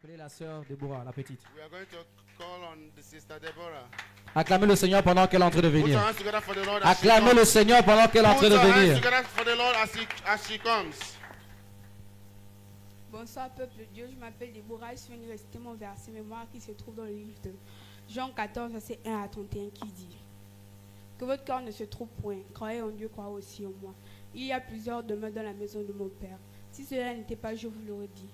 appeler la sœur Déborah, la petite. We are going to call on the sister Deborah. Acclamez le Seigneur pendant qu'elle est en train de Put your venir. hands together for the Lord as she Acclamez le comes. Seigneur pendant qu'elle est en Put train de your hands venir. together for the Lord as she comes. Bonsoir peuple de Dieu, je m'appelle Déborah, je suis venue réciter mon verset mémoire qui se trouve dans le livre de Jean 14, verset 1 à 31 qui dit: Que votre cœur ne se trouble point, croyez en Dieu, croyez aussi en moi. Il y a plusieurs demeures dans la maison de mon Père. Si cela n'était pas, je vous l'aurais dit.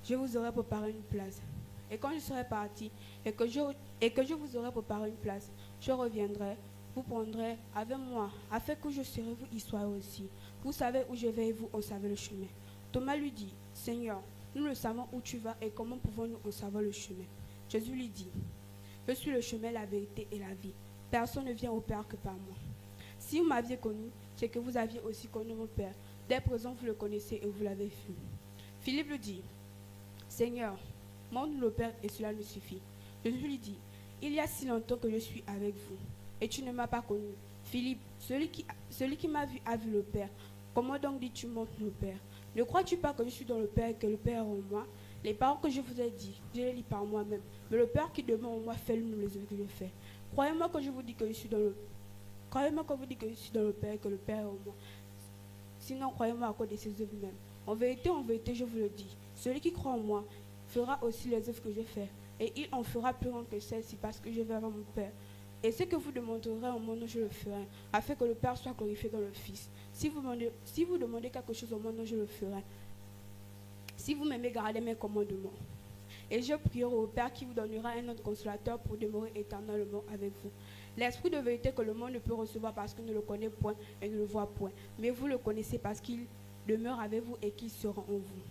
Je vous aurais préparé une place. Et quand je serai parti et que je vous aurai préparé une place, je reviendrai, vous prendrez avec moi, afin que je serai, vous y soyez aussi. Vous savez où je vais et vous en savez le chemin. Thomas lui dit: Seigneur, nous ne savons où tu vas et comment pouvons-nous en savoir le chemin? Jésus lui dit: Je suis le chemin, la vérité et la vie. Personne ne vient au Père que par moi. Si vous m'aviez connu, c'est que vous aviez aussi connu mon Père. Dès présent, vous le connaissez et vous l'avez vu. Philippe lui dit: Seigneur, montre-nous le Père et cela nous suffit. Jésus lui dit: Il y a si longtemps que je suis avec vous et tu ne m'as pas connu. Philippe, celui qui m'a vu a vu le Père. Comment donc dis-tu montre-nous le Père? Ne crois-tu pas que je suis dans le Père et que le Père est en moi? Les paroles que je vous ai dites, je les lis par moi-même. Mais le Père qui demeure en moi fait nous les œuvres que je fais. Croyez-moi que je vous dis que je suis dans le Père et que le Père est en moi. Sinon, croyez-moi à cause de ses œuvres même. En vérité, je vous le dis, celui qui croit en moi fera aussi les œuvres que je fais. Et il en fera plus grand que celle-ci parce que je vais vers mon Père. Et ce que vous demanderez en mon nom, je le ferai, afin que le Père soit glorifié dans le Fils. Si vous demandez quelque chose en mon nom, je le ferai. Si vous m'aimez, gardez mes commandements. Et je prierai au Père qui vous donnera un autre consolateur pour demeurer éternellement avec vous. L'Esprit de vérité que le monde ne peut recevoir parce qu'il ne le connaît point et ne le voit point. Mais vous le connaissez parce qu'il demeure avec vous et qu'il sera en vous.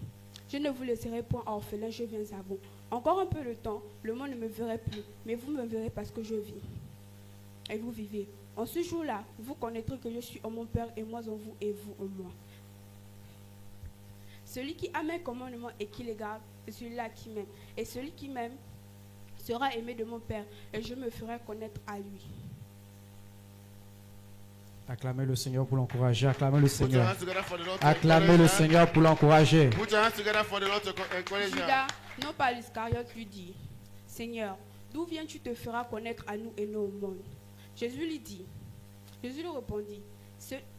Je ne vous laisserai point orphelin, je viens à vous. Encore un peu de temps, le monde ne me verrait plus, mais vous me verrez parce que je vis. Et vous vivez. En ce jour-là, vous connaîtrez que je suis en mon Père et moi en vous et vous en moi. Celui qui a mes commandements et qui les garde, c'est celui-là qui m'aime. Et celui qui m'aime sera aimé de mon Père et je me ferai connaître à lui. Acclamez le Seigneur pour l'encourager. Acclamez le Put your Seigneur. hands together for the Lord to Acclamez encourage le her. Seigneur pour l'encourager. Put your hands together for the Lord to encourage her. Judas, non pas l'Iscariote, lui dit: Seigneur, d'où viens-tu te feras connaître à nous et non au monde? Jésus lui répondit: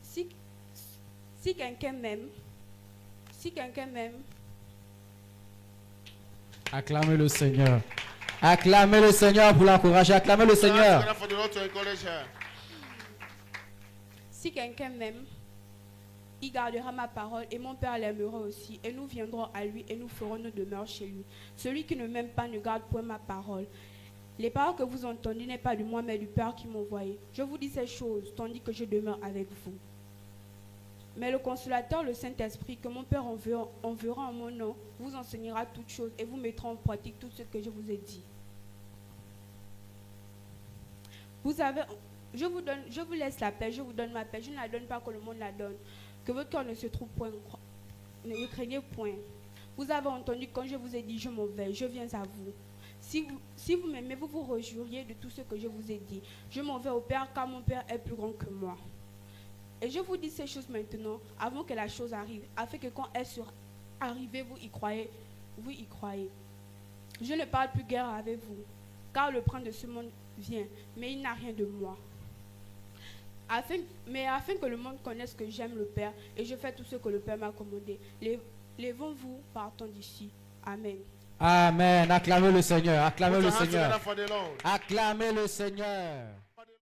Si quelqu'un m'aime, Acclamez le Seigneur. Acclamez le Seigneur pour l'encourager. Acclamez le Put your hands Seigneur. together for the Lord to encourage her. si quelqu'un m'aime, il gardera ma parole et mon Père l'aimera aussi et nous viendrons à lui et nous ferons nos demeures chez lui. Celui qui ne m'aime pas ne garde point ma parole. Les paroles que vous entendez n'est pas de moi mais du Père qui m'a envoyé. Je vous dis ces choses tandis que je demeure avec vous. Mais le consolateur, le Saint-Esprit, que mon Père enverra en mon nom, vous enseignera toutes choses et vous mettra en pratique tout ce que je vous ai dit. Je vous laisse la paix, je vous donne ma paix. Je ne la donne pas que le monde la donne. Que votre cœur ne se trouve point, ne craignez point. Vous avez entendu quand je vous ai dit, je m'en vais, je viens à vous. Si vous m'aimez, vous vous réjouiriez de tout ce que je vous ai dit. Je m'en vais au Père, car mon Père est plus grand que moi. Et je vous dis ces choses maintenant, avant que la chose arrive, afin que quand elle sera arrivée, vous y croyez. Je ne parle plus guère avec vous, car le prince de ce monde vient, mais il n'a rien de moi. Afin que le monde connaisse que j'aime le Père, et je fais tout ce que le Père m'a commandé. Levons-vous, partons d'ici. Amen. Amen. Acclamez le Seigneur. Acclamez Put le your hands together Seigneur. for the Lord. Acclamez le Seigneur.